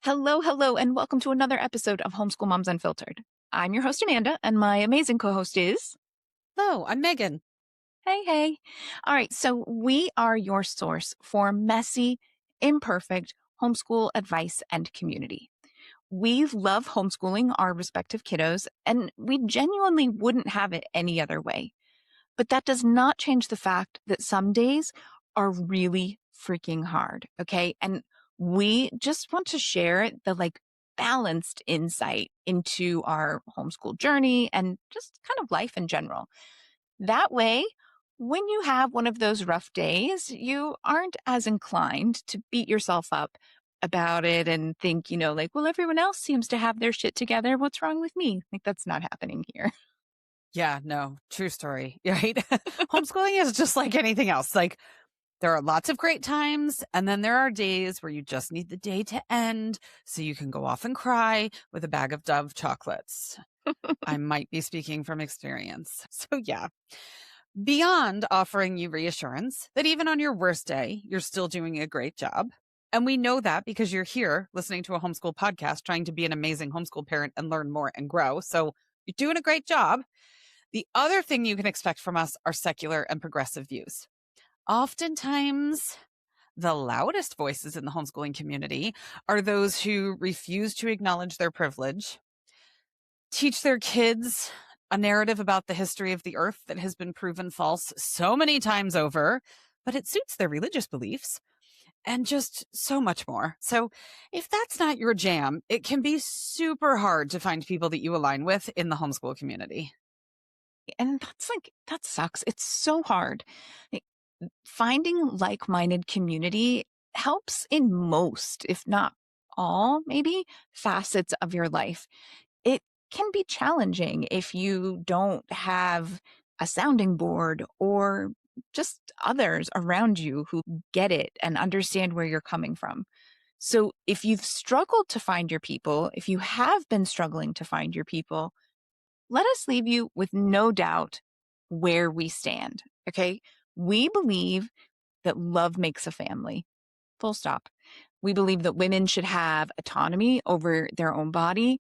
Hello, hello, and welcome to another episode of Homeschool Moms Unfiltered. I'm your host, Amanda, and my amazing co-host is... Hello, I'm Megan. Hey, hey. All right, so we are your source for messy, imperfect homeschool advice and community. We love homeschooling our respective kiddos, and we genuinely wouldn't have it any other way. But that does not change the fact that some days are really freaking hard, okay? And we just want to share the balanced insight into our homeschool journey and just kind of life in general. That way, when you have one of those rough days, you aren't as inclined to beat yourself up about it and think, well, everyone else seems to have their shit together. What's wrong with me? That's not happening here. Yeah, no, true story, right? Homeschooling is just like anything else. Like, there are lots of great times, and then there are days where you just need the day to end so you can go off and cry with a bag of Dove chocolates. I might be speaking from experience. So, yeah. Beyond offering you reassurance that even on your worst day, you're still doing a great job. And we know that because you're here listening to a homeschool podcast, trying to be an amazing homeschool parent and learn more and grow. So you're doing a great job. The other thing you can expect from us are secular and progressive views. Oftentimes, the loudest voices in the homeschooling community are those who refuse to acknowledge their privilege, teach their kids a narrative about the history of the earth that has been proven false so many times over, but it suits their religious beliefs, and just so much more. So if that's not your jam, it can be super hard to find people that you align with in the homeschool community. And that sucks. It's so hard. Like, finding like-minded community helps in most, if not all, maybe facets of your life. It can be challenging if you don't have a sounding board or just others around you who get it and understand where you're coming from. So if you've struggled to find your people, if you have been struggling to find your people, let us leave you with no doubt where we stand. Okay. We believe that love makes a family. Full stop. We believe that women should have autonomy over their own body.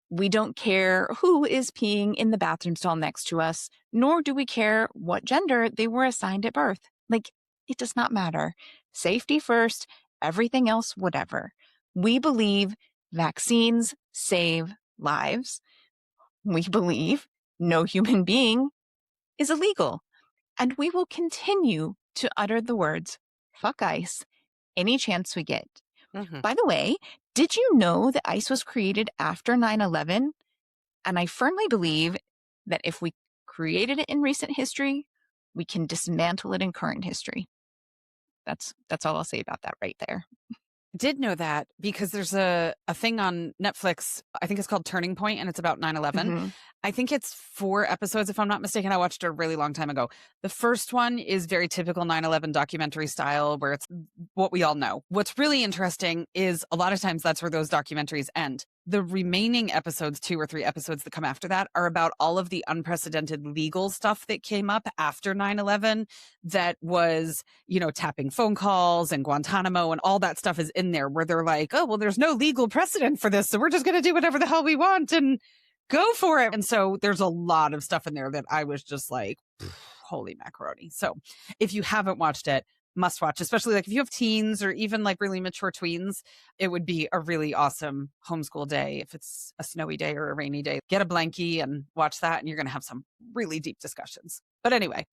We don't care who is peeing in the bathroom stall next to us, nor do we care what gender they were assigned at birth. It does not matter. Safety first, everything else, whatever. We believe vaccines save lives. We believe no human being is illegal. And we will continue to utter the words, fuck ICE, any chance we get. Mm-hmm. By the way, did you know that ICE was created after 9/11? And I firmly believe that if we created it in recent history, we can dismantle it in current history. That's all I'll say about that right there. Did know that because there's a thing on Netflix, I think it's called Turning Point, and it's about 9/11. Mm-hmm. I think it's 4 episodes, if I'm not mistaken. I watched it a really long time ago. The first one is very typical 9/11 documentary style, where it's what we all know. What's really interesting is a lot of times that's where those documentaries end. The remaining episodes, 2 or 3 episodes that come after that, are about all of the unprecedented legal stuff that came up after 9/11 that was, tapping phone calls and Guantanamo and all that stuff is in there, where they're like, oh, well, there's no legal precedent for this, so we're just going to do whatever the hell we want and go for it. And so there's a lot of stuff in there that I was just like, holy macaroni. So if you haven't watched it, must watch, especially like if you have teens or even like really mature tweens, it would be a really awesome homeschool day. If it's a snowy day or a rainy day, get a blankie and watch that, and you're going to have some really deep discussions. But anyway,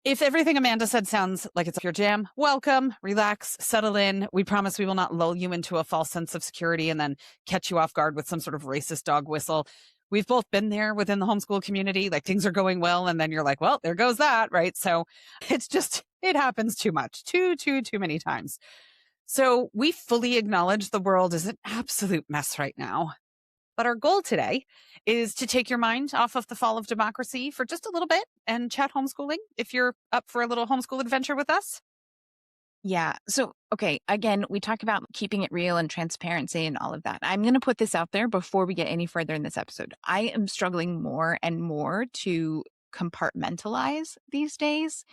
if everything Amanda said sounds like it's your jam, welcome, relax, settle in. We promise we will not lull you into a false sense of security and then catch you off guard with some sort of racist dog whistle. We've both been there within the homeschool community. Like, things are going well, and then you're like, well, there goes that, right? So it happens too much, too many times. So we fully acknowledge the world is an absolute mess right now. But our goal today is to take your mind off of the fall of democracy for just a little bit and chat homeschooling, if you're up for a little homeschool adventure with us. Yeah. So, okay, again, we talk about keeping it real and transparency and all of that. I'm going to put this out there before we get any further in this episode. I am struggling more and more to compartmentalize these days.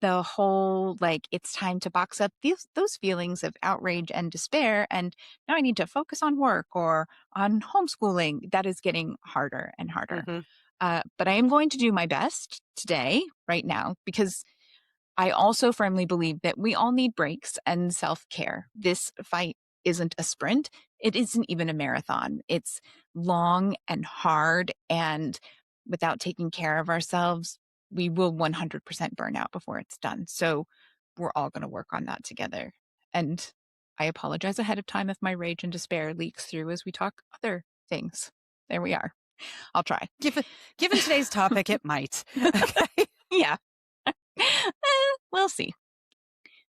the whole, like, it's time to box up those feelings of outrage and despair, and now I need to focus on work or on homeschooling. That is getting harder and harder. Mhm. But I am going to do my best today, right now, because I also firmly believe that we all need breaks and self care. This fight isn't a sprint, it isn't even a marathon. It's long and hard. And without taking care of ourselves, we will 100% burn out before it's done. So we're all going to work on that together. And I apologize ahead of time if my rage and despair leaks through as we talk other things. There we are. I'll try. Given given today's topic, it might. Okay. Yeah. We'll see.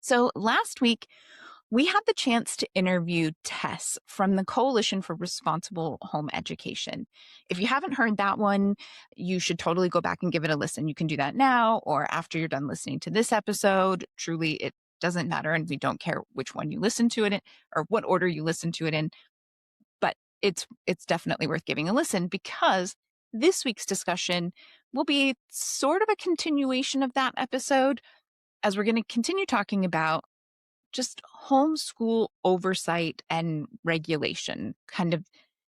So last week, we had the chance to interview Tess from the Coalition for Responsible Home Education. If you haven't heard that one, you should totally go back and give it a listen. You can do that now or after you're done listening to this episode. Truly, it doesn't matter. And we don't care which one you listen to it in or what order you listen to it in. But it's definitely worth giving a listen because this week's discussion will be sort of a continuation of that episode as we're going to continue talking about just homeschool oversight and regulation, kind of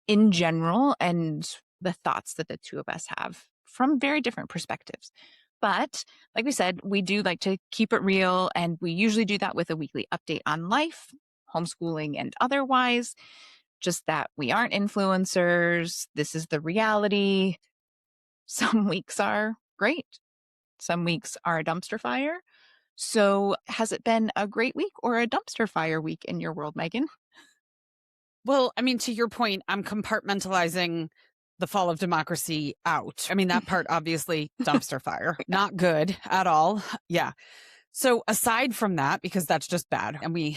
in general, and the thoughts that the two of us have from very different perspectives. But like we said, we do like to keep it real, and we usually do that with a weekly update on life, homeschooling and otherwise. Just that we aren't influencers. This is the reality. Some weeks are great, some weeks are a dumpster fire. So, has it been a great week or a dumpster fire week in your world, Megan? Well, I mean, to your point, I'm compartmentalizing the fall of democracy out. I mean, that part obviously dumpster fire, not good at all. Yeah. So aside from that, because that's just bad, and we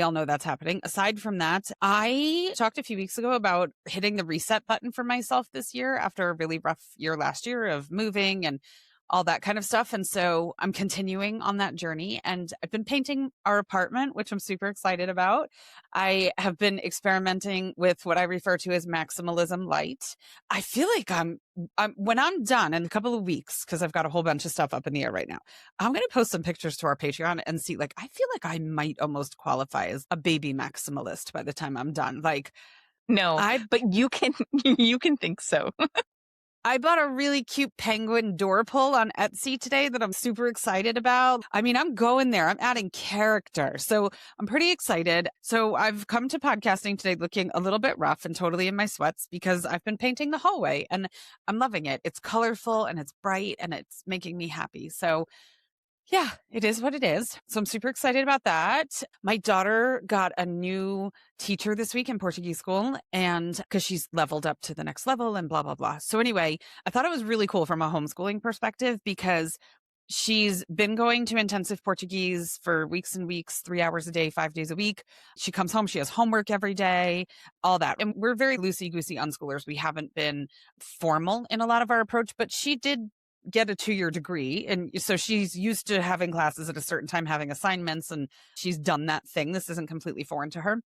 all know that's happening. Aside from that, I talked a few weeks ago about hitting the reset button for myself this year after a really rough year last year of moving and all that kind of stuff. And so I'm continuing on that journey, and I've been painting our apartment, which I'm super excited about. I have been experimenting with what I refer to as maximalism light. I feel like when I'm done in a couple of weeks, because I've got a whole bunch of stuff up in the air right now, I'm going to post some pictures to our Patreon and see, like, I feel like I might almost qualify as a baby maximalist by the time I'm done. Like, No, I but you can you can think so. I bought a really cute penguin door pull on Etsy today that I'm super excited about. I mean, I'm going there. I'm adding character. So I'm pretty excited. So I've come to podcasting today looking a little bit rough and totally in my sweats because I've been painting the hallway and I'm loving it. It's colorful and it's bright and it's making me happy. So yeah, it is what it is. So I'm super excited about that. My daughter got a new teacher this week in Portuguese school, and because she's leveled up to the next level and blah, blah, blah. So anyway, I thought it was really cool from a homeschooling perspective because she's been going to intensive Portuguese for weeks and weeks, 3 hours a day, 5 days a week. She comes home, she has homework every day, all that. And we're very loosey goosey unschoolers. We haven't been formal in a lot of our approach, but she did get a 2-year degree. And so she's used to having classes at a certain time, having assignments, and she's done that thing. This isn't completely foreign to her.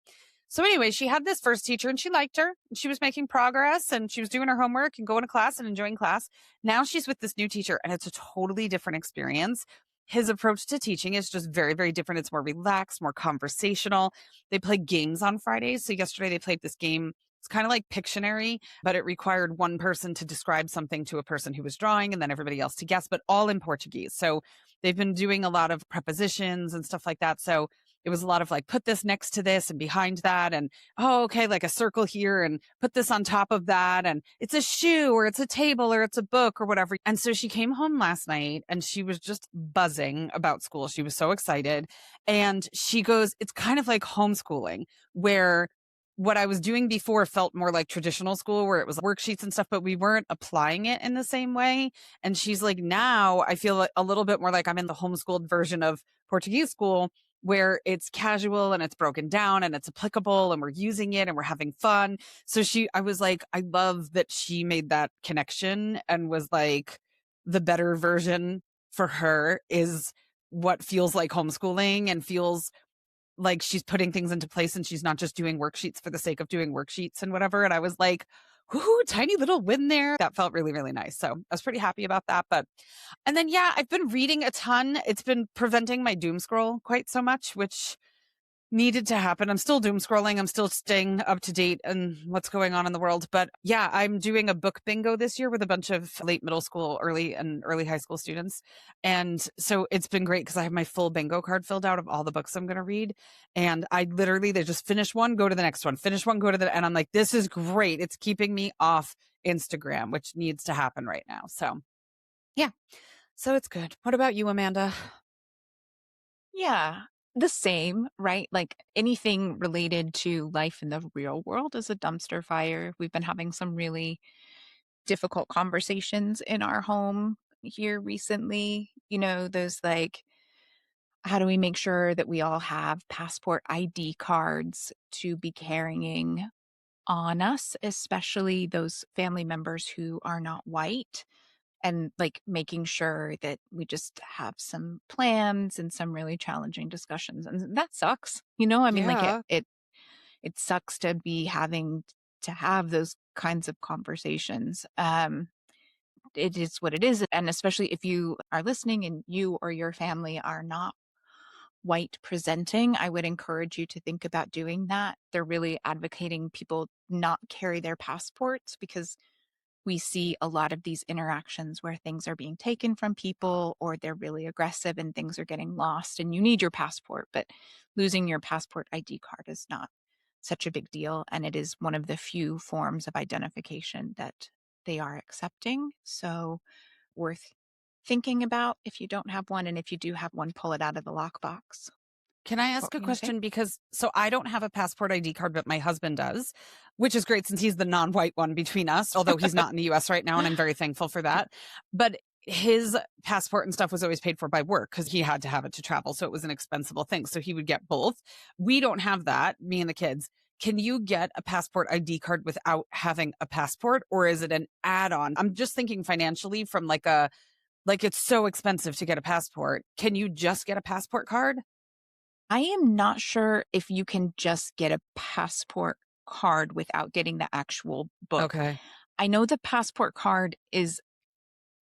So anyway, she had this first teacher and she liked her. She was making progress and she was doing her homework and going to class and enjoying class. Now she's with this new teacher and it's a totally different experience. His approach to teaching is just very, very different. It's more relaxed, more conversational. They play games on Fridays. So yesterday they played this game. It's kind of like Pictionary, but it required one person to describe something to a person who was drawing and then everybody else to guess, but all in Portuguese. So they've been doing a lot of prepositions and stuff like that. So it was a lot of like, put this next to this and behind that. And, oh, okay, like a circle here and put this on top of that. And it's a shoe or it's a table or it's a book or whatever. And so she came home last night and she was just buzzing about school. She was so excited. And she goes, it's kind of like homeschooling where what I was doing before felt more like traditional school where it was worksheets and stuff, but we weren't applying it in the same way. And she's like, now I feel a little bit more like I'm in the homeschooled version of Portuguese school where it's casual and it's broken down and it's applicable and we're using it and we're having fun. So I was like, I love that she made that connection and was like, the better version for her is what feels like homeschooling and feels like she's putting things into place and she's not just doing worksheets for the sake of doing worksheets and whatever. And I was like, whoo, tiny little win there. That felt really, really nice. So I was pretty happy about that. But, and then, yeah, I've been reading a ton. It's been preventing my doom scroll quite so much, which needed to happen. I'm still doom scrolling. I'm still staying up to date on what's going on in the world. But yeah, I'm doing a book bingo this year with a bunch of late middle school, early high school students. And so it's been great because I have my full bingo card filled out of all the books I'm going to read. And I literally, they just finish one, go to the next one, finish one, go to the, and I'm like, this is great. It's keeping me off Instagram, which needs to happen right now. So yeah, so it's good. What about you, Amanda? Yeah, the same, right? Like anything related to life in the real world is a dumpster fire. We've been having some really difficult conversations in our home here recently. Those like, how do we make sure that we all have passport ID cards to be carrying on us, especially those family members who are not white? And like making sure that we just have some plans and some really challenging discussions. And that sucks. I mean, like Yeah. it sucks to be having to have those kinds of conversations. It is what it is. And especially if you are listening and you or your family are not white presenting, I would encourage you to think about doing that. They're really advocating people not carry their passports because we see a lot of these interactions where things are being taken from people or they're really aggressive and things are getting lost and you need your passport, but losing your passport ID card is not such a big deal. And it is one of the few forms of identification that they are accepting. So worth thinking about if you don't have one. And if you do have one, pull it out of the lockbox. Can I What ask were a you going to say? question? Because so I don't have a passport ID card, but my husband does, which is great since he's the non-white one between us, although he's not in the US right now. And I'm very thankful for that. But his passport and stuff was always paid for by work because he had to have it to travel. So it was an expensible thing. So he would get both. We don't have that, me and the kids. Can you get a passport ID card without having a passport, or is it an add-on? I'm just thinking financially from like it's so expensive to get a passport. Can you just get a passport card? I am not sure if you can just get a passport card without getting the actual book. Okay. I know the passport card is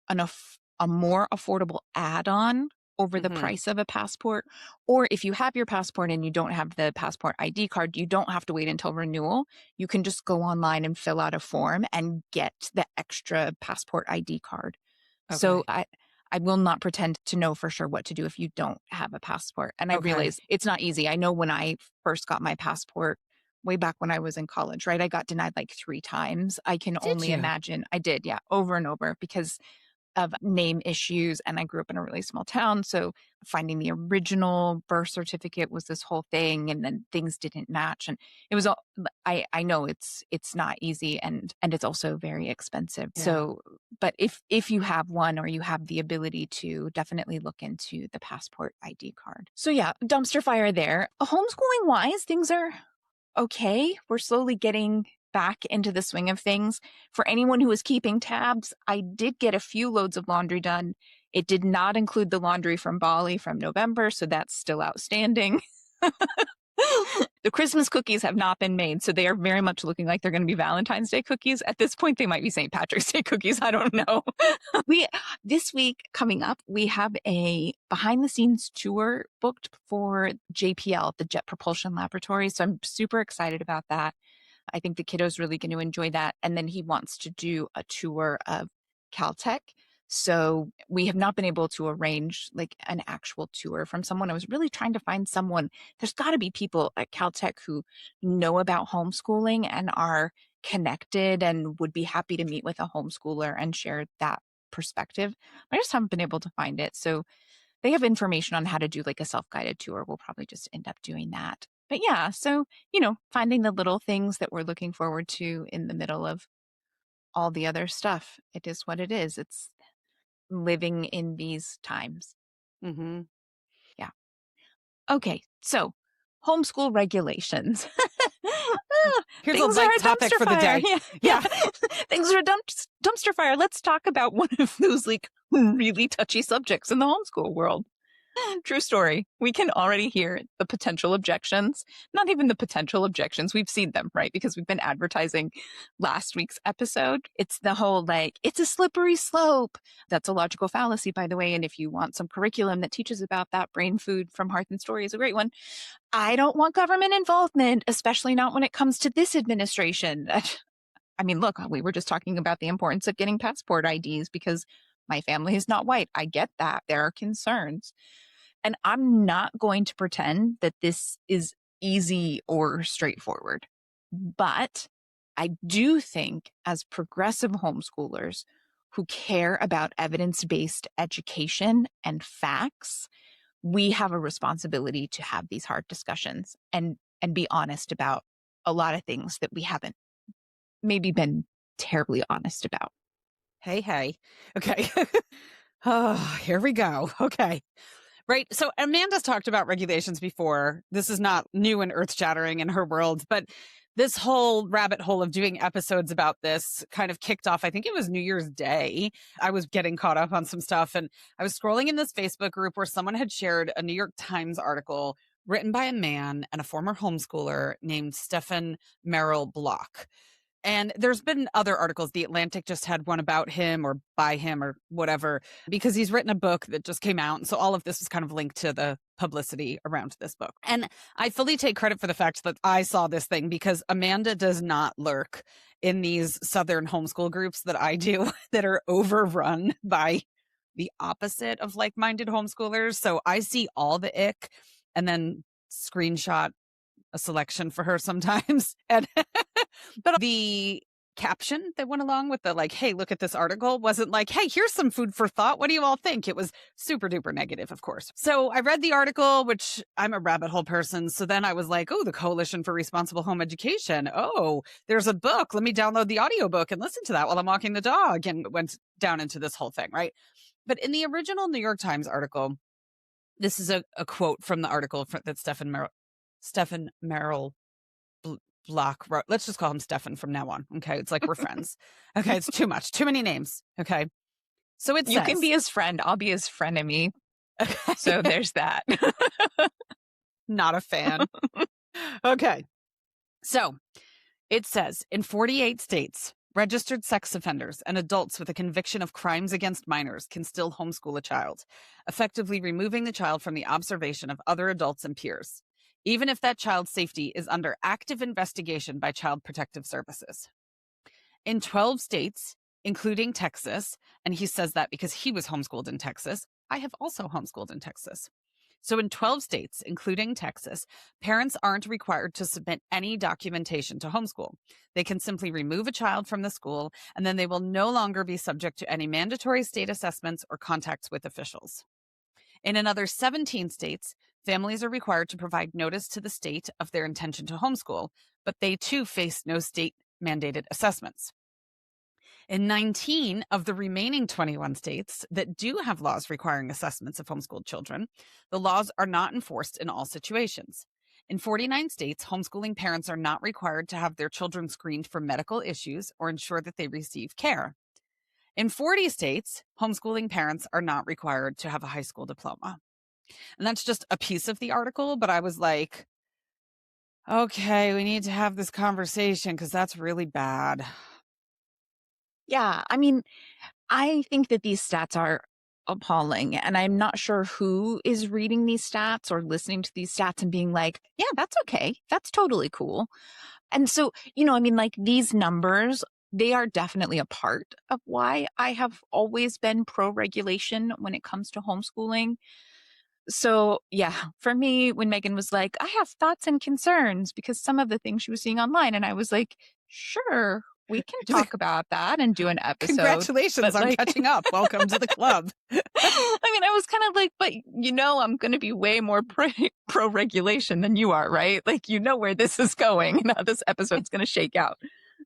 a more affordable add-on over the Hmm. price of a passport. Or if you have your passport and you don't have the passport ID card, you don't have to wait until renewal. You can just go online and fill out a form and get the extra passport ID card. So Okay. I will not pretend to know for sure what to do if you don't have a passport. And I Okay. realize it's not easy. I know when I first got my passport way back when I was in college, right? I got denied like 3 times. I can Did only you? imagine. I did, yeah, over and over because of name issues. And I grew up in a really small town. So finding the original birth certificate was this whole thing. And then things didn't match. And it was all I know it's not easy and it's also very expensive. Yeah. So but if you have one or you have the ability to definitely look into the passport ID card. So yeah, dumpster fire there. Homeschooling wise, things are okay. We're slowly getting back into the swing of things. For anyone who is keeping tabs, I did get a few loads of laundry done. It did not include the laundry from Bali from November, so that's still outstanding. The Christmas cookies have not been made, so they are very much looking like they're going to be Valentine's Day cookies. At this point, they might be St. Patrick's Day cookies. I don't know. we This week coming up, we have a behind the scenes tour booked for JPL, the Jet Propulsion Laboratory. So I'm super excited about that. I think the kiddo's really going to enjoy that. And then he wants to do a tour of Caltech. So we have not been able to arrange like an actual tour from someone. I was really trying to find someone. There's got to be people at Caltech who know about homeschooling and are connected and would be happy to meet with a homeschooler and share that perspective. I just haven't been able to find it. So they have information on how to do like a self-guided tour. We'll probably just end up doing that. But yeah, so, finding the little things that we're looking forward to in the middle of all the other stuff. It is what it is. It's living in these times. Hmm. Yeah. Okay. So, homeschool regulations. Here's a Things are light a topic dumpster for the fire. day. Yeah. Yeah. Yeah. Things are a dumpster fire. Let's talk about one of those like really touchy subjects in the homeschool world. True story. We can already hear the potential objections. Not even the potential objections. We've seen them, right? Because we've been advertising last week's episode. It's the whole it's a slippery slope. That's a logical fallacy, by the way. And if you want some curriculum that teaches about that, Brain Food from Hearth and Story is a great one. I don't want government involvement, especially not when it comes to this administration. I mean, look, we were just talking about the importance of getting passport IDs because my family is not white. I get that. There are concerns. And I'm not going to pretend that this is easy or straightforward. But I do think, as progressive homeschoolers who care about evidence based education and facts, we have a responsibility to have these hard discussions and be honest about a lot of things that we haven't maybe been terribly honest about. Hey. Okay. Oh, here we go. Okay. Right. So Amanda's talked about regulations before. This is not new and earth shattering in her world, but this whole rabbit hole of doing episodes about this kind of kicked off. I think it was New Year's Day. I was getting caught up on some stuff and I was scrolling in this Facebook group where someone had shared a New York Times article written by a man and a former homeschooler named Stephen Merrill Block. And there's been other articles. The Atlantic just had one about him or by him or whatever, because he's written a book that just came out. And so all of this is kind of linked to the publicity around this book. And I fully take credit for the fact that I saw this thing because Amanda does not lurk in these Southern homeschool groups that I do that are overrun by the opposite of like-minded homeschoolers. So I see all the ick and then screenshot a selection for her sometimes. And but the caption that went along with the hey, look at this article wasn't like, hey, here's some food for thought. What do you all think? It was super duper negative, of course. So I read the article, which I'm a rabbit hole person. So then I was like, oh, the Coalition for Responsible Home Education. Oh, there's a book. Let me download the audiobook and listen to that while I'm walking the dog, and went down into this whole thing, right? But in the original New York Times article, this is a quote from the article that Stephen Merrill Block wrote. Let's just call him Stefan from now on. Okay. It's like we're friends. Okay. It's too much. Too many names. Okay. So it says, you can be his friend. I'll be his frenemy. Okay. So there's that. Not a fan. Okay. So it says in 48 states, registered sex offenders and adults with a conviction of crimes against minors can still homeschool a child, effectively removing the child from the observation of other adults and peers, even if that child's safety is under active investigation by Child Protective Services. In 12 states, including Texas, and he says that because he was homeschooled in Texas, I have also homeschooled in Texas. So in 12 states, including Texas, parents aren't required to submit any documentation to homeschool. They can simply remove a child from the school, and then they will no longer be subject to any mandatory state assessments or contacts with officials. In another 17 states, families are required to provide notice to the state of their intention to homeschool, but they too face no state-mandated assessments. In 19 of the remaining 21 states that do have laws requiring assessments of homeschooled children, the laws are not enforced in all situations. In 49 states, homeschooling parents are not required to have their children screened for medical issues or ensure that they receive care. In 40 states, homeschooling parents are not required to have a high school diploma. And that's just a piece of the article, but I was like, okay, we need to have this conversation because that's really bad. Yeah, I mean, I think that these stats are appalling, and I'm not sure who is reading these stats or listening to these stats and being like, yeah, that's okay. That's totally cool. And so, I mean, these numbers, they are definitely a part of why I have always been pro-regulation when it comes to homeschooling. So, yeah, for me, when Megan was like, I have thoughts and concerns because some of the things she was seeing online, and I was like, sure, we can talk about that and do an episode. Congratulations on catching up. Welcome to the club. I mean, I was kind of like, but I'm going to be way more pro-regulation than you are, right? Where this is going and how this episode's going to shake out.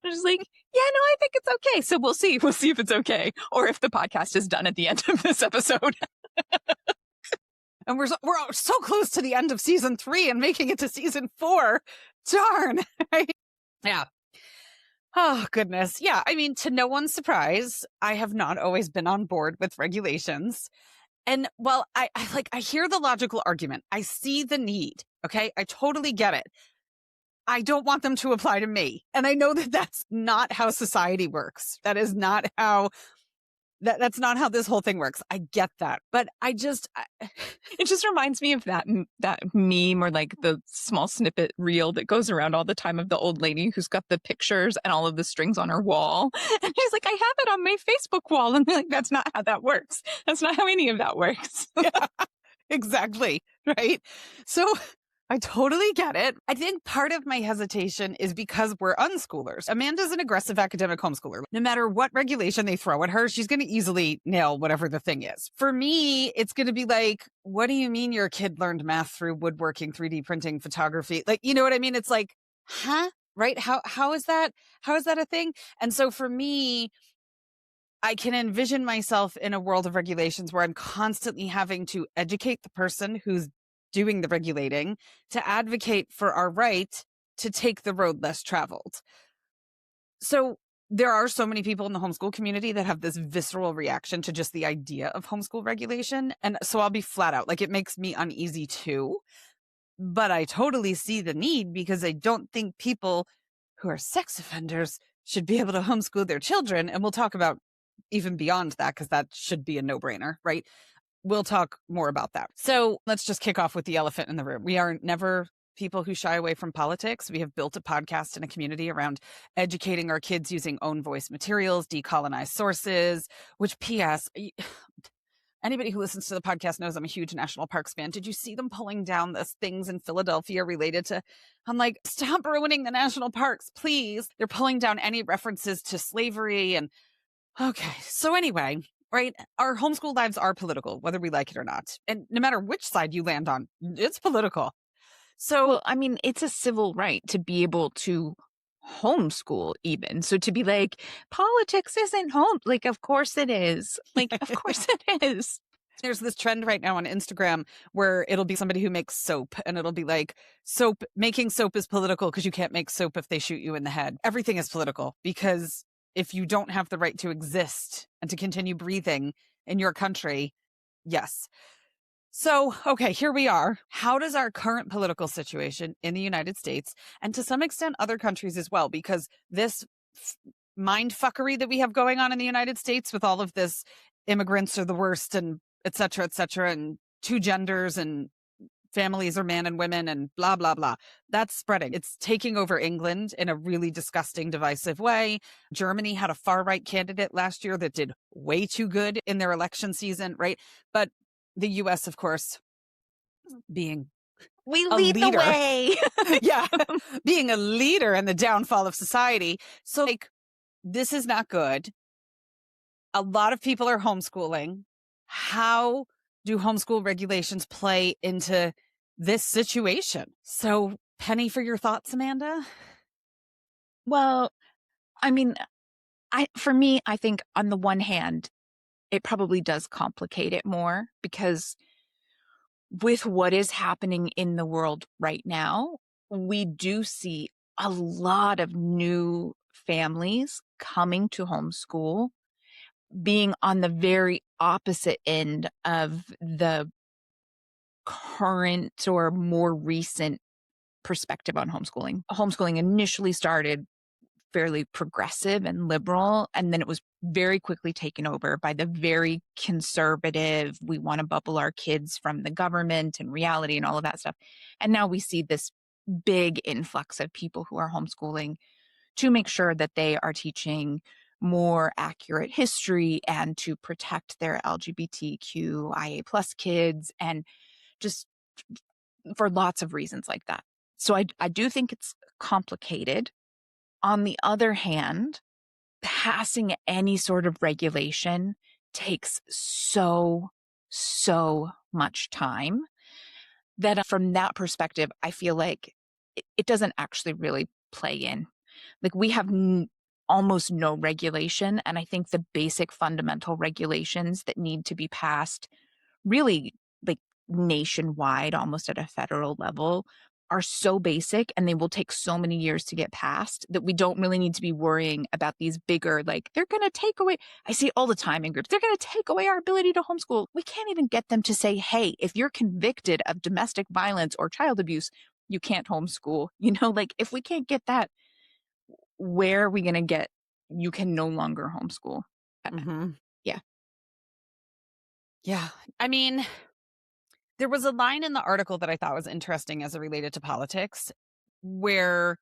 I was like, yeah, no, I think it's okay. So we'll see. We'll see if it's okay or if the podcast is done at the end of this episode. And we're so close to the end of season 3 and making it to season 4. Darn. Right? Yeah. Oh, goodness. Yeah. I mean, to no one's surprise, I have not always been on board with regulations. And well, I hear the logical argument. I see the need. Okay. I totally get it. I don't want them to apply to me. And I know that that's not how society works. That is not how that's not how this whole thing works. I get that. But It just reminds me of that meme or like the small snippet reel that goes around all the time of the old lady who's got the pictures and all of the strings on her wall. And she's like, I have it on my Facebook wall. And they're like, that's not how that works. That's not how any of that works. yeah, exactly. Right. So I totally get it. I think part of my hesitation is because we're unschoolers. Amanda's an aggressive academic homeschooler. No matter what regulation they throw at her, she's going to easily nail whatever the thing is. For me, it's going to be like, what do you mean your kid learned math through woodworking, 3D printing, photography? Like, you know what I mean? It's like, huh? Right? How is that? How is that a thing? And so for me, I can envision myself in a world of regulations where I'm constantly having to educate the person who's doing the regulating to advocate for our right to take the road less traveled. So there are so many people in the homeschool community that have this visceral reaction to just the idea of homeschool regulation. And so I'll be flat out like, it makes me uneasy too. But I totally see the need because I don't think people who are sex offenders should be able to homeschool their children. And we'll talk about even beyond that, because that should be a no-brainer, right? We'll talk more about that. So let's just kick off with the elephant in the room. We are never people who shy away from politics. We have built a podcast and a community around educating our kids using own voice materials, decolonized sources, which PS, anybody who listens to the podcast knows I'm a huge national parks fan. Did you see them pulling down those things in Philadelphia related to, I'm like, stop ruining the national parks, please. They're pulling down any references to slavery and okay. So anyway, right? Our homeschool lives are political, whether we like it or not. And no matter which side you land on, it's political. So Well, I mean, it's a civil right to be able to homeschool even. So to be like, politics isn't home. Like, of course it is. Like, of course it is. there's this trend right now on Instagram where it'll be somebody who makes soap and it'll be like, making soap is political because you can't make soap if they shoot you in the head. Everything is political because if you don't have the right to exist and to continue breathing in your country, yes. So, okay, here we are. How does our current political situation in the United States and to some extent other countries as well, because this mind fuckery that we have going on in the United States with all of this immigrants are the worst and et cetera, and two genders and families are man and women and blah, blah, blah. That's spreading. It's taking over England in a really disgusting, divisive way. Germany had a far right candidate last year that did way too good in their election season, right? But the US, of course, being We a lead the leader. way. Yeah, being a leader in the downfall of society. So, like, this is not good. A lot of people are homeschooling. How do homeschool regulations play into this situation? So, penny for your thoughts, Amanda? Well, I mean, for me, I think on the one hand, it probably does complicate it more because with what is happening in the world right now, we do see a lot of new families coming to homeschool, being on the very opposite end of the current or more recent perspective on homeschooling. Homeschooling initially started fairly progressive and liberal, and then it was very quickly taken over by the very conservative, we want to bubble our kids from the government and reality and all of that stuff. And now we see this big influx of people who are homeschooling to make sure that they are teaching more accurate history and to protect their LGBTQIA plus kids, and just for lots of reasons like that. So I do think it's complicated. On the other hand, passing any sort of regulation takes so much time that from that perspective, I feel like it doesn't actually really play in. Like we have almost no regulation. And I think the basic fundamental regulations that need to be passed really like nationwide, almost at a federal level, are so basic and they will take so many years to get past that we don't really need to be worrying about these bigger, like, they're going to take away. I see it all the time in groups. They're going to take away our ability to homeschool. We can't even get them to say, hey, if you're convicted of domestic violence or child abuse, you can't homeschool. Like if we can't get that, where are we going to get you can no longer homeschool? Uh, Mhm. Yeah. Yeah. I mean, there was a line in the article that I thought was interesting as it related to politics, where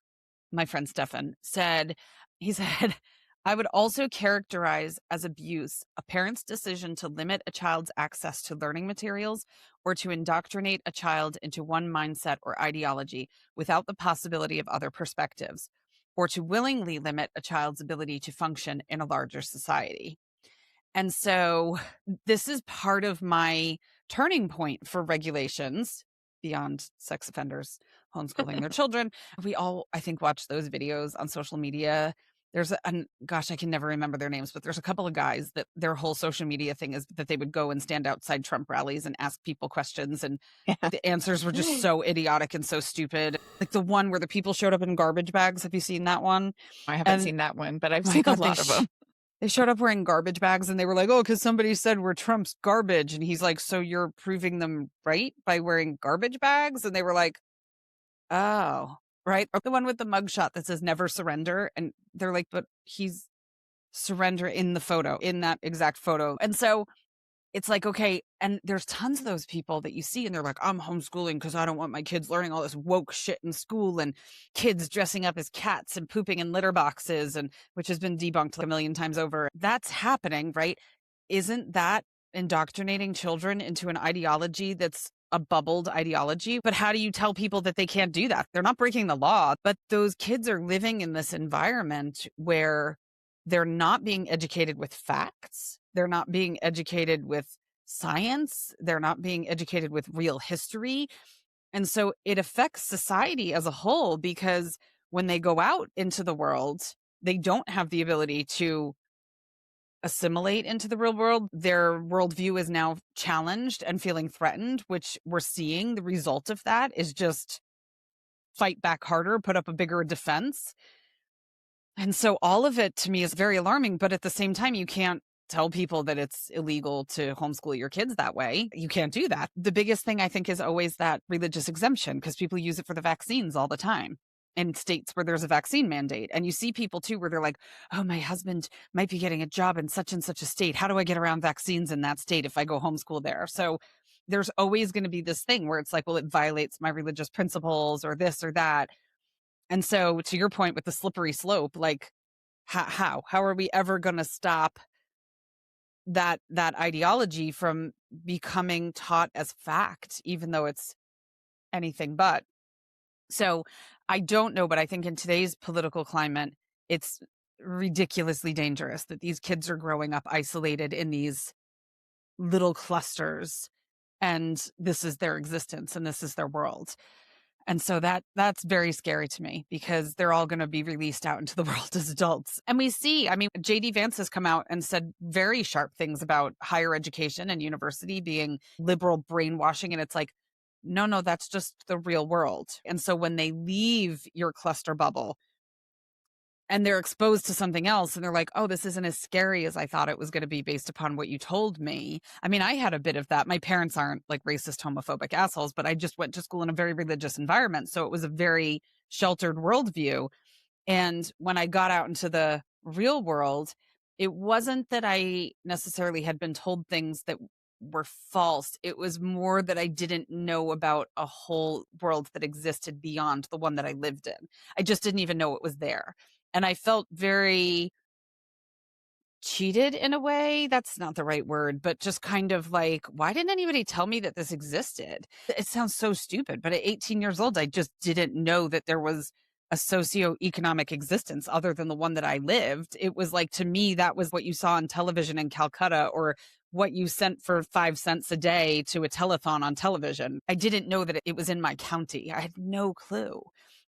my friend Stefan said, he said, I would also characterize as abuse a parent's decision to limit a child's access to learning materials or to indoctrinate a child into one mindset or ideology without the possibility of other perspectives, or to willingly limit a child's ability to function in a larger society. And so this is part of my turning point for regulations beyond sex offenders homeschooling their children. We all, I think, watch those videos on social media. And gosh, I can never remember their names, but there's a couple of guys that their whole social media thing is that they would go and stand outside Trump rallies and ask people questions. And Yeah. the answers were just so idiotic and so stupid. Like the one where the people showed up in garbage bags. Have you seen that one? I haven't And seen that one, but I've my seen a God, lot of them. they showed up wearing garbage bags and they were like, "Oh, because somebody said we're Trump's garbage." And he's like, "So you're proving them right by wearing garbage bags?" And they were like, "Oh, right." Or the one with the mugshot that says never surrender. And they're like, "But he's surrender in the photo, in that exact photo." And so it's like, okay, and there's tons of those people that you see and they're like, I'm homeschooling because I don't want my kids learning all this woke shit in school and kids dressing up as cats and pooping in litter boxes, and which has been debunked like a million times over. That's happening, right? Isn't that indoctrinating children into an ideology that's a bubbled ideology? But how do you tell people that they can't do that? They're not breaking the law, but those kids are living in this environment where they're not being educated with facts. They're not being educated with science. They're not being educated with real history. And so it affects society as a whole because when they go out into the world, they don't have the ability to assimilate into the real world. Their worldview is now challenged and feeling threatened, which we're seeing the result of that is just fight back harder, put up a bigger defense. And so all of it to me is very alarming, but at the same time, you can't tell people that it's illegal to homeschool your kids that way. You can't do that. The biggest thing I think is always that religious exemption because people use it for the vaccines all the time in states where there's a vaccine mandate. And you see people too where they're like, oh, my husband might be getting a job in such and such a state. How do I get around vaccines in that state if I go homeschool there? So there's always going to be this thing where it's like, well, it violates my religious principles or this or that. And so to your point with the slippery slope, like how are we ever going to stop that ideology from becoming taught as fact, even though it's anything but? So I don't know, but I think in today's political climate, it's ridiculously dangerous that these kids are growing up isolated in these little clusters and this is their existence and this is their world. And so that's very scary to me because they're all going to be released out into the world as adults. And we see, I mean, JD Vance has come out and said very sharp things about higher education and university being liberal brainwashing. And it's like, no, no, that's just the real world. And so when they leave your cluster bubble, and they're exposed to something else and they're like, "Oh, this isn't as scary as I thought it was gonna be based upon what you told me." I mean, I had a bit of that. My parents aren't like racist, homophobic assholes, but I just went to school in a very religious environment, so it was a very sheltered worldview. And when I got out into the real world, it wasn't that I necessarily had been told things that were false. It was more that I didn't know about a whole world that existed beyond the one that I lived in. I just didn't even know it was there. And I felt very cheated in a way. That's not the right word, but just kind of like, why didn't anybody tell me that this existed? It sounds so stupid, but at 18 years old, I just didn't know that there was a socioeconomic existence other than the one that I lived. It was like, to me, that was what you saw on television in Calcutta or what you sent for 5 cents a day to a telethon on television. I didn't know that it was in my county. I had no clue.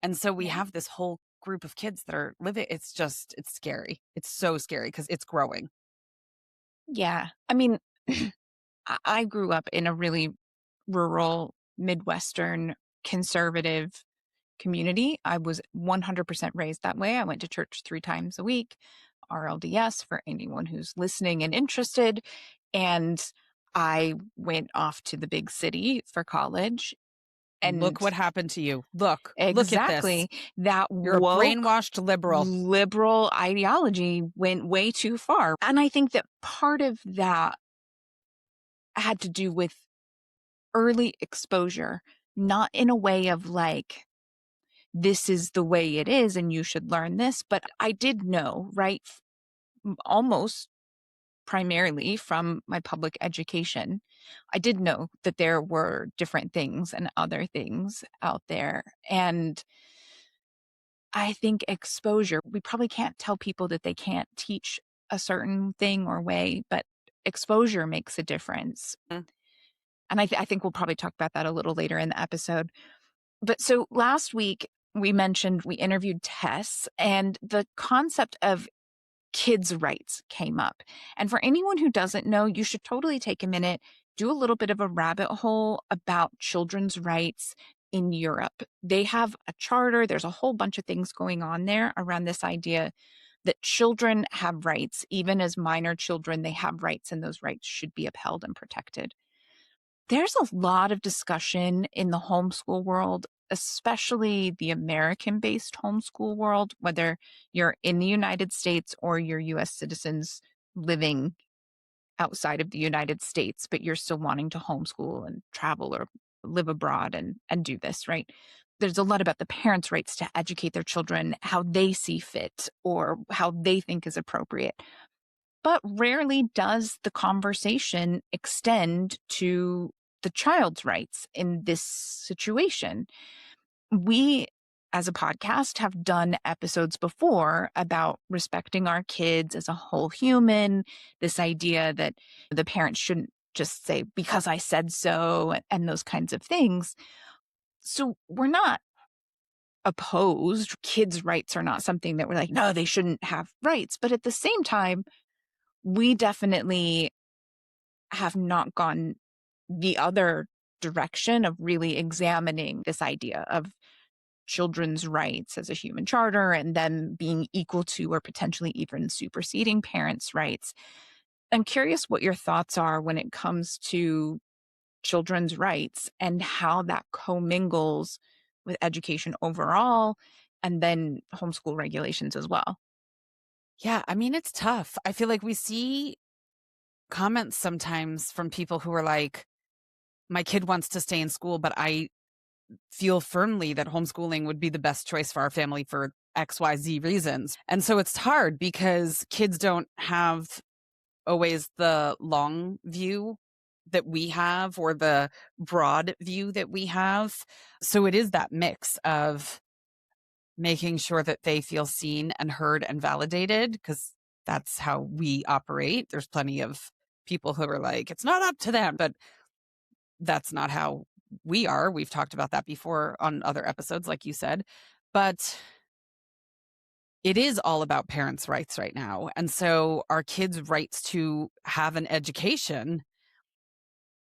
And so we Yeah. have this whole group of kids that are living, it's scary. It's so scary because it's growing. Yeah. I mean, I grew up in a really rural Midwestern conservative community. I was 100% raised that way. I went to church 3 times a week, RLDS for anyone who's listening and interested. And I went off to the big city for college. Look And what happened to you. Look at this. exactly, that You're a woke brainwashed liberal. liberal ideology went way too far. And I think that part of that had to do with early exposure, not in a way of like, this is the way it is and you should learn this. But I did know, right? Almost primarily from my public education, I did know that there were different things and other things out there. And I think exposure, we probably can't tell people that they can't teach a certain thing or way, but exposure makes a difference. Mm. And I think we'll probably talk about that a little later in the episode. But so last week, we mentioned we interviewed Tess, and the concept of kids' rights came up. And for anyone who doesn't know, you should totally take a minute, do a little bit of a rabbit hole about children's rights in Europe. They have a charter, there's a whole bunch of things going on there around this idea that children have rights. Even as minor children, they have rights, and those rights should be upheld and protected. There's a lot of discussion in the homeschool world, especially the American-based homeschool world, whether you're in the United States or you're US citizens living outside of the United States, but you're still wanting to homeschool and travel or live abroad and do this, right? There's a lot about the parents' rights to educate their children how they see fit or how they think is appropriate. But rarely does the conversation extend to the child's rights in this situation. We, as a podcast, have done episodes before about respecting our kids as a whole human, this idea that the parents shouldn't just say, because I said so, and those kinds of things. So we're not opposed. Kids' rights are not something that we're like, no, they shouldn't have rights. But at the same time, we definitely have not gone the other direction of really examining this idea of children's rights as a human charter and them being equal to or potentially even superseding parents' rights. I'm curious what your thoughts are when it comes to children's rights and how that commingles with education overall and then homeschool regulations as well. Yeah, I mean, it's tough. I feel like we see comments sometimes from people who are like, my kid wants to stay in school, but I feel firmly that homeschooling would be the best choice for our family for XYZ reasons. And so it's hard because kids don't have always the long view that we have or the broad view that we have. So it is that mix of making sure that they feel seen and heard and validated, because that's how we operate. There's plenty of people who are like, it's not up to them, but that's not how we are. We've talked about that before on other episodes, like you said. But it is all about parents' rights right now. And so our kids' rights to have an education.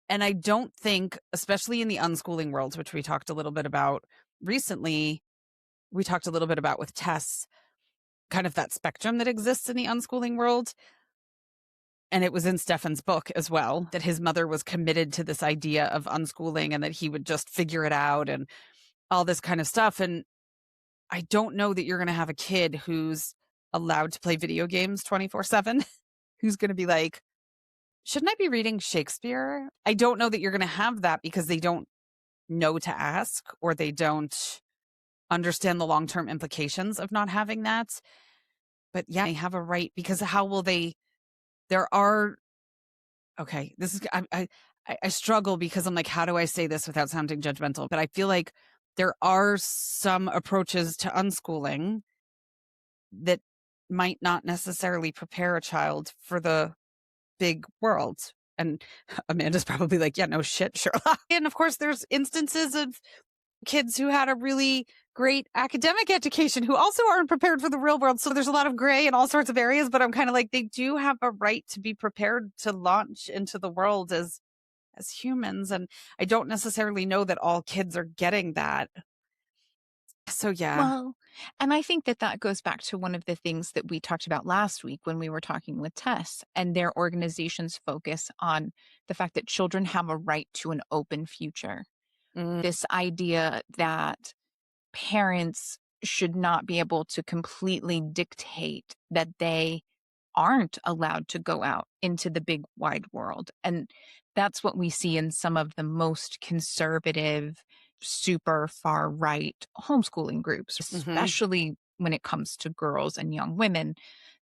And I don't think, especially in the unschooling world, which we talked a little bit about recently, we talked a little bit about with Tess, kind of that spectrum that exists in the unschooling world. And it was in Stefan's book as well, that his mother was committed to this idea of unschooling and that he would just figure it out and all this kind of stuff. And I don't know that you're going to have a kid who's allowed to play video games 24/7, who's going to be like, shouldn't I be reading Shakespeare? I don't know that you're going to have that because they don't know to ask or they don't understand the long-term implications of not having that. But yeah, they have a right, because how will they, there are, okay, this is, I struggle because I'm like, how do I say this without sounding judgmental? But I feel like there are some approaches to unschooling that might not necessarily prepare a child for the big world. And Amanda's probably like, yeah, no shit, Sherlock. And of course, there's instances of kids who had a really great academic education who also aren't prepared for the real world. So there's a lot of gray in all sorts of areas, but I'm kind of like, they do have a right to be prepared to launch into the world as as humans. And I don't necessarily know that all kids are getting that. So, yeah. Well, and I think that that goes back to one of the things that we talked about last week when we were talking with Tess and their organization's focus on the fact that children have a right to an open future. Mm, This idea that parents should not be able to completely dictate that they aren't allowed to go out into the big wide world. And that's what we see in some of the most conservative, super far right homeschooling groups, mhm. especially when it comes to girls and young women.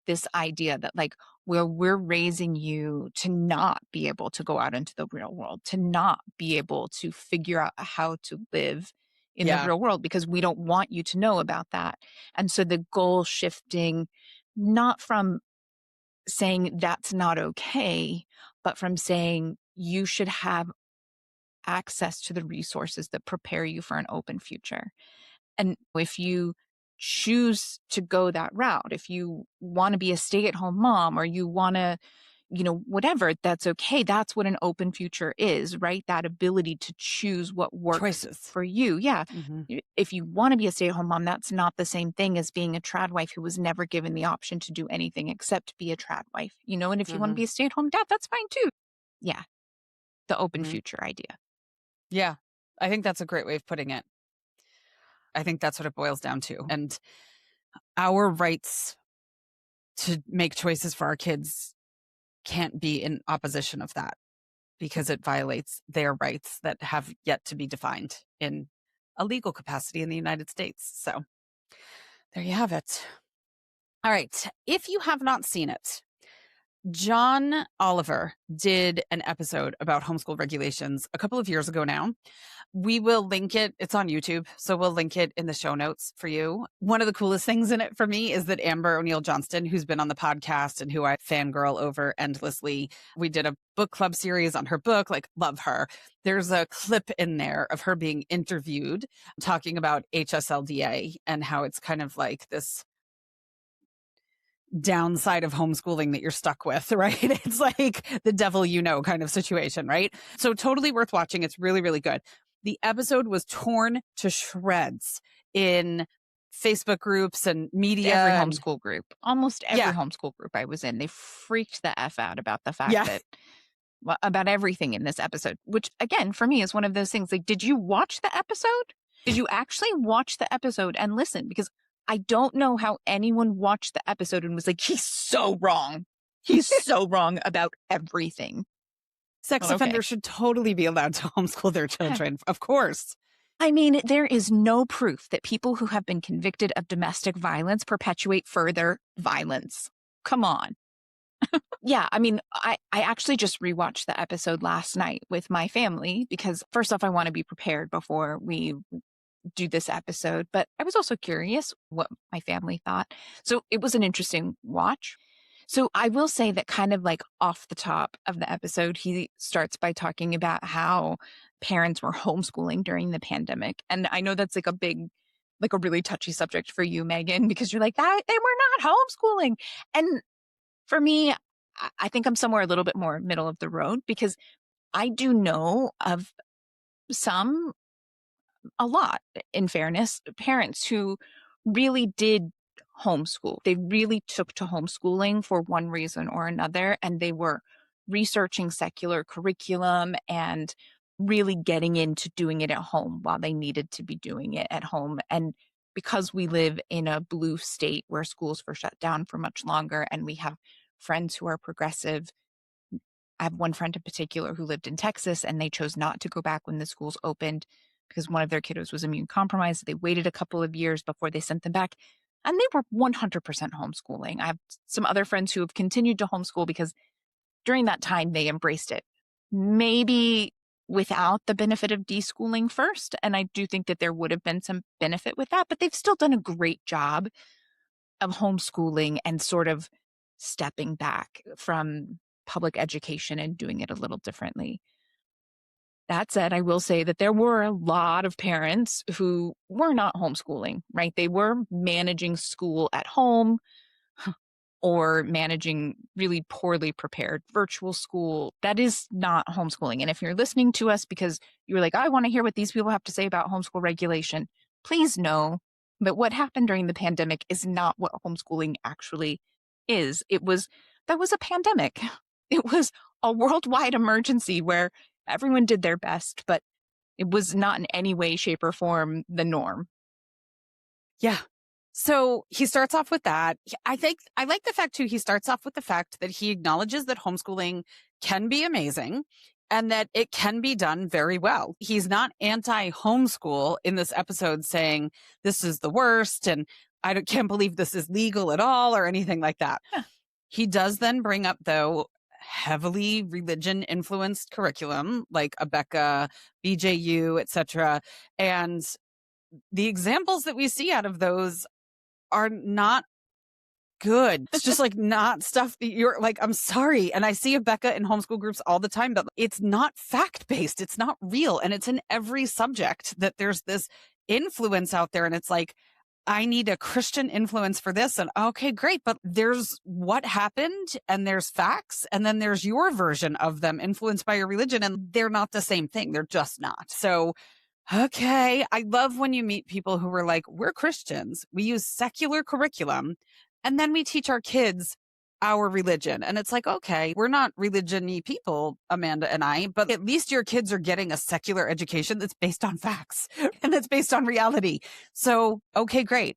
This idea that, like, well, we're raising you to not be able to go out into the real world, to not be able to figure out how to live in the Yeah. real world because we don't want you to know about that. And so the goal shifting, not from saying that's not okay, but from saying you should have access to the resources that prepare you for an open future. And if you choose to go that route, if you want to be a stay at home mom or you want to, whatever, that's okay. That's what an open future is, right? That ability to choose what works Choices. for you. Yeah. Mhm. If you want to be a stay at home mom, that's not the same thing as being a trad wife who was never given the option to do anything except be a trad wife, and if you want to Mhm. be a stay at home dad, that's fine too. Yeah. The open Mhm. future idea. Yeah. I think that's a great way of putting it. I think that's what it boils down to. And our rights to make choices for our kids can't be in opposition of that because it violates their rights that have yet to be defined in a legal capacity in the United States. So there you have it. All right. If you have not seen it, John Oliver did an episode about homeschool regulations a couple of years ago now. We will link it. It's on YouTube, so we'll link it in the show notes for you. One of the coolest things in it for me is that Amber O'Neill Johnston, who's been on the podcast and who I fangirl over endlessly, we did a book club series on her book, like, love her. There's a clip in there of her being interviewed talking about HSLDA and how it's kind of like this downside of homeschooling that you're stuck with, right? It's like the devil you know kind of situation, right? So totally worth watching. It's really, really good. The episode was torn to shreds in Facebook groups and Every media. And homeschool group, almost every yeah, homeschool group I was in, they freaked the F out about the fact yeah. that, well, about everything in this episode, which again, for me is one of those things like, did you watch the episode? Did you actually watch the episode and listen? Because I don't know how anyone watched the episode and was like, he's so wrong. He's so wrong about everything. Sex Well, okay. offenders should totally be allowed to homeschool their children. Of course. I mean, there is no proof that people who have been convicted of domestic violence perpetuate further violence. Come on. Yeah, I mean, I actually just rewatched the episode last night with my family because first off, I want to be prepared before we do this episode, but I was also curious what my family thought. So it was an interesting watch. So I will say that kind of like off the top of the episode, he starts by talking about how parents were homeschooling during the pandemic. And I know that's like like a really touchy subject for you, Megan, because you're like, that they were not homeschooling. And for me, I think I'm somewhere a little bit more middle of the road because I do know of some, a lot, in fairness, parents who really did homeschool. They really took to homeschooling for one reason or another, and they were researching secular curriculum and really getting into doing it at home while they needed to be doing it at home. And because we live in a blue state where schools were shut down for much longer and we have friends who are progressive, I have one friend in particular who lived in Texas and they chose not to go back when the schools opened because one of their kiddos was immune compromised. They waited a couple of years before they sent them back and they were 100% homeschooling. I have some other friends who have continued to homeschool because during that time they embraced it. Maybe without the benefit of deschooling first. And I do think that there would have been some benefit with that, but they've still done a great job of homeschooling and sort of stepping back from public education and doing it a little differently. That said, I will say that there were a lot of parents who were not homeschooling, right? They were managing school at home. or managing really poorly prepared virtual school. That is not homeschooling. And if you're listening to us because you're like, I want to hear what these people have to say about homeschool regulation, please know that what happened during the pandemic is not what homeschooling actually is. That was a pandemic. It was a worldwide emergency where everyone did their best, but it was not in any way, shape, or form the norm. Yeah. So he starts off with that. I like the fact too, he starts off with the fact that he acknowledges that homeschooling can be amazing and that it can be done very well. He's not anti-homeschool in this episode saying this is the worst and can't believe this is legal at all or anything like that. Huh. He does then bring up, though, heavily religion influenced curriculum like Abeka, BJU, etc. And the examples that we see out of those are not good. It's just like not stuff that you're like, I'm sorry. And I see Abeka in homeschool groups all the time, but it's not fact based. It's not real. And it's in every subject that there's this influence out there. And it's like, I need a Christian influence for this. And okay, great. But there's what happened and there's facts. And then there's your version of them influenced by your religion. And they're not the same thing. They're just not. So, okay. I love when you meet people who are like, we're Christians. We use secular curriculum and then we teach our kids our religion. And it's like, okay, we're not religion-y people, Amanda and I, but at least your kids are getting a secular education that's based on facts and that's based on reality. So, okay, great.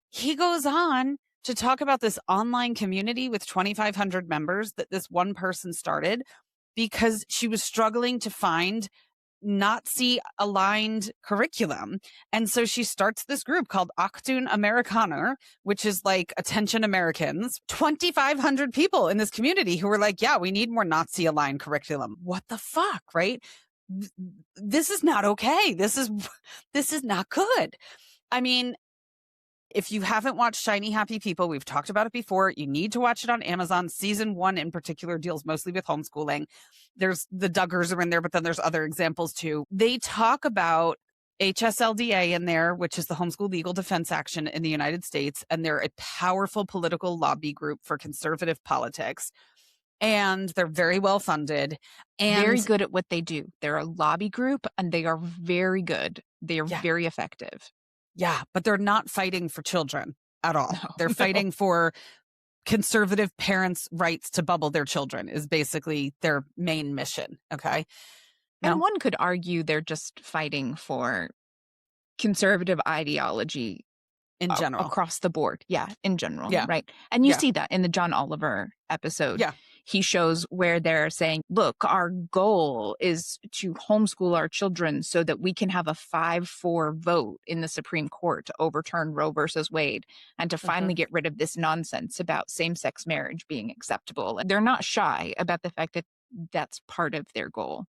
He goes on to talk about this online community with 2,500 members that this one person started because she was struggling to find Nazi aligned curriculum. And so she starts this group called Achtung Amerikaner, which is like attention Americans, 2,500 people in this community who were like, yeah, we need more Nazi aligned curriculum. What the fuck, right? This is not okay. This is not good. I mean, if you haven't watched Shiny Happy People, we've talked about it before. You need to watch it on Amazon. Season 1 in particular deals mostly with homeschooling. There's the Duggars are in there, but then there's other examples too. They talk about HSLDA in there, which is the Homeschool Legal Defense Action in the United States. And they're a powerful political lobby group for conservative politics. And they're very well funded. And very good at what they do. They're a lobby group and they are very good. They are very effective. Yeah, but they're not fighting for children at all. No, They're fighting for conservative parents' rights to bubble their children is basically their main mission. Okay. And one could argue they're just fighting for conservative ideology in general, across the board. Yeah, in general. Yeah. Right. And you see that in the John Oliver episode. Yeah. He shows where they're saying, look, our goal is to homeschool our children so that we can have a 5-4 vote in the Supreme Court to overturn Roe versus Wade and to finally get rid of this nonsense about same-sex marriage being acceptable. And they're not shy about the fact that that's part of their goal.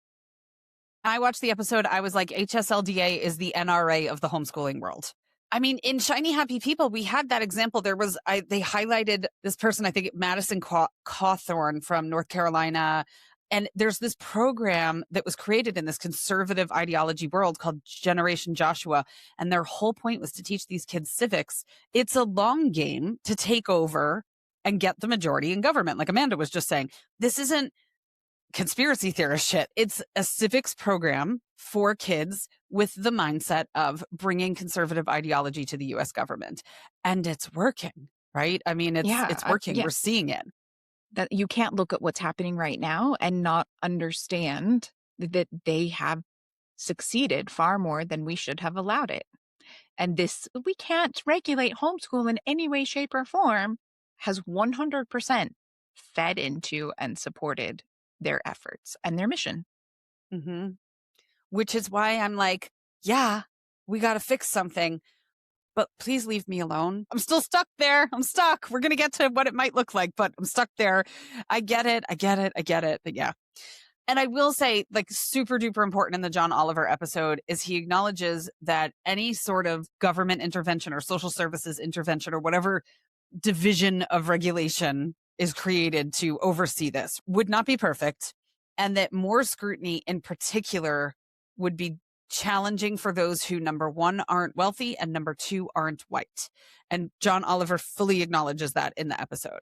I watched the episode. I was like, HSLDA is the NRA of the homeschooling world. I mean, in Shiny Happy People, we had that example. They highlighted this person, I think Madison Cawthorn from North Carolina. And there's this program that was created in this conservative ideology world called Generation Joshua. And their whole point was to teach these kids civics. It's a long game to take over and get the majority in government. Like Amanda was just saying, this isn't conspiracy theorist shit. It's a civics program for kids with the mindset of bringing conservative ideology to the US government. And it's working, right? I mean, it's working. We're seeing it. That you can't look at what's happening right now and not understand that they have succeeded far more than we should have allowed it. And this, we can't regulate homeschool in any way, shape, or form, has 100% fed into and supported their efforts and their mission. Mm-hmm. Which is why I'm like, yeah, we got to fix something, but please leave me alone. I'm still stuck there. I'm stuck. We're going to get to what it might look like, but I'm stuck there. I get it. But yeah. And I will say, like, super duper important in the John Oliver episode is he acknowledges that any sort of government intervention or social services intervention or whatever division of regulation is created to oversee this would not be perfect. And that more scrutiny in particular would be challenging for those who, number one, aren't wealthy and number two, aren't white. And John Oliver fully acknowledges that in the episode.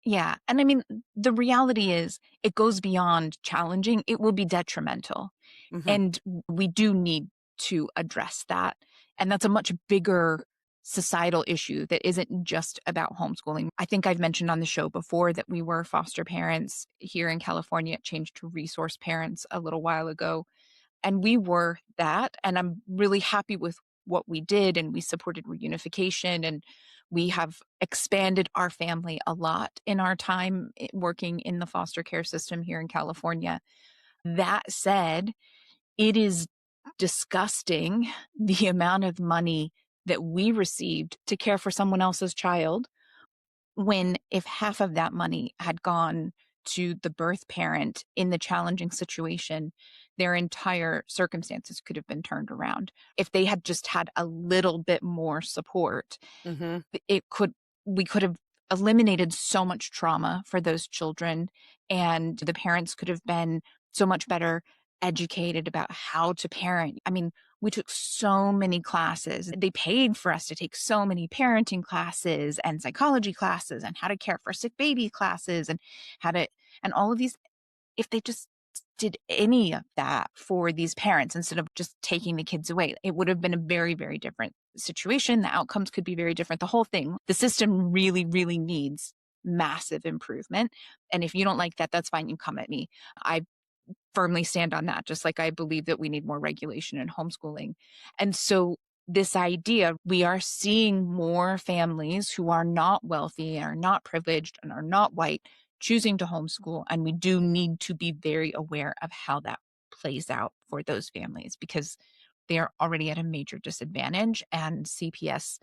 Yeah. And I mean, the reality is it goes beyond challenging. It will be detrimental. Hmm. And we do need to address that. And that's a much bigger societal issue that isn't just about homeschooling. I think I've mentioned on the show before that we were foster parents here in California. It changed to resource parents a little while ago. And we were that. And I'm really happy with what we did. And we supported reunification. And we have expanded our family a lot in our time working in the foster care system here in California. That said, it is disgusting the amount of money that we received to care for someone else's child when if half of that money had gone to the birth parent in the challenging situation, their entire circumstances could have been turned around. If they had just had a little bit more support, Hmm. it could we could have eliminated so much trauma for those children, and the parents could have been so much better educated about how to parent. I mean, we took so many classes. They paid for us to take so many parenting classes and psychology classes and how to care for a sick baby classes and how to and all of these. If they just did any of that for these parents instead of just taking the kids away, it would have been a very, very different situation. The outcomes could be very different. The whole thing, the system really, really needs massive improvement. And if you don't like that, that's fine. You come at me. I firmly stand on that, just like I believe that we need more regulation in homeschooling. And so, this idea, we are seeing more families who are not wealthy, are not privileged, and are not white choosing to homeschool. And we do need to be very aware of how that plays out for those families because they are already at a major disadvantage. And CPS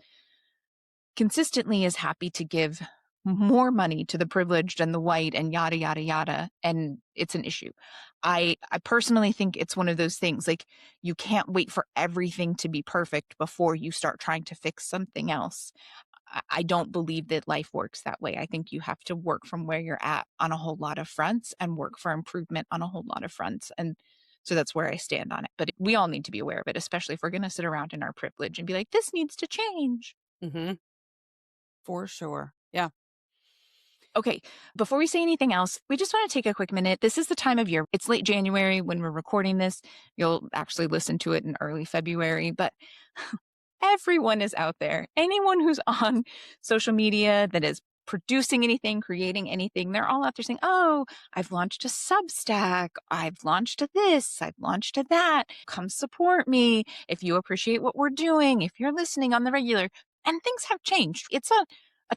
consistently is happy to give more money to the privileged and the white and yada yada yada, and it's an issue. I personally think it's one of those things, like, you can't wait for everything to be perfect before you start trying to fix something else. I don't believe that life works that way. I think you have to work from where you're at on a whole lot of fronts and work for improvement on a whole lot of fronts. And so that's where I stand on it. But we all need to be aware of it, especially if we're going to sit around in our privilege and be like, this needs to change. Hmm. For sure. Yeah. Okay, before we say anything else, we just want to take a quick minute. This is the time of year. It's late January when we're recording this. You'll actually listen to it in early February, but everyone is out there. Anyone who's on social media that is producing anything, creating anything, they're all out there saying, oh, I've launched a Substack. I've launched a this. I've launched a that. Come support me. If you appreciate what we're doing, if you're listening on the regular, and things have changed. It's a